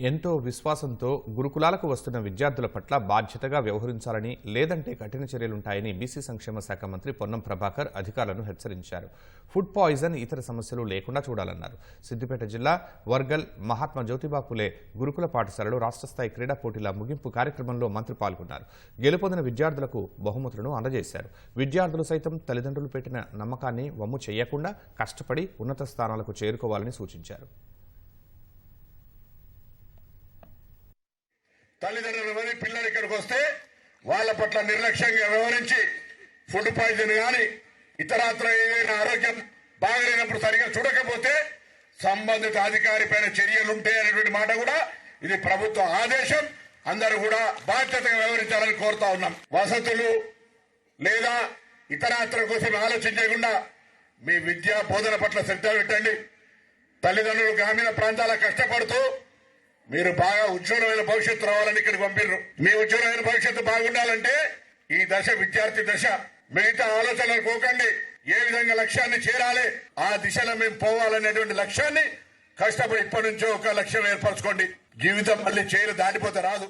ఎంతో విశ్వాసంతో గురుకులాలకు వస్తున్న విద్యార్థుల పట్ల బాధ్యతగా వ్యవహరించాలని, లేదంటే కఠిన చర్యలుంటాయని బీసీ సంక్షేమ శాఖ మంత్రి పొన్నం ప్రభాకర్ అధికారులను హెచ్చరించారు. ఫుడ్ పాయిజన్, ఇతర సమస్యలు లేకుండా చూడాలన్నారు. సిద్దిపేట జిల్లా వర్గల్ మహాత్మా జ్యోతిబా ఫులే గురుకుల పాఠశాలలో రాష్ట్ర స్థాయి క్రీడా పోటీల ముగింపు కార్యక్రమంలో మంత్రి పాల్గొన్నారు. గెలుపొందిన విద్యార్థులకు బహుమతులను అందజేశారు. విద్యార్థులు సైతం తల్లిదండ్రులు పెట్టిన నమ్మకాన్ని వమ్ము చేయకుండా కష్టపడి ఉన్నత స్థానాలకు చేరుకోవాలని సూచించారు. తల్లిదండ్రులు మరి పిల్లలు ఇక్కడికి వస్తే వాళ్ళ పట్ల నిర్లక్ష్యంగా వ్యవహరించి ఫుడ్ పాయిజన్ కానీ ఇతరత్ర ఏదైనా ఆరోగ్యం బాగలేనప్పుడు సరిగా చూడకపోతే సంబంధిత అధికారి పైన చర్యలుంటాయి అనేటువంటి మాట కూడా ఇది ప్రభుత్వ ఆదేశం. అందరూ కూడా బాధ్యతగా వ్యవహరించాలని కోరుతా ఉన్నాం. వసతులు లేదా ఇతరత్ర కోసం ఆలోచించకుండా మీ విద్యా బోధన పట్ల శ్రద్ధ పెట్టండి. తల్లిదండ్రులు గ్రామీణ ప్రాంతాల కష్టపడుతూ మీరు బాగా ఉజ్వలమైన భవిష్యత్తు రావాలని ఇక్కడికి పంపిర్రు. మీ ఉజ్వలమైన భవిష్యత్తు బాగుండాలంటే ఈ దశ విద్యార్థి దశ. మిగతా ఆలోచనలు పోకండి. ఏ విధంగా లక్ష్యాన్ని చేరాలి, ఆ దిశలో మేము పోవాలనేటువంటి లక్ష్యాన్ని కష్టపడి ఇప్పటి నుంచో ఒక లక్ష్యం ఏర్పరచుకోండి. జీవితం మళ్ళీ చేయలు దాటిపోతే రాదు.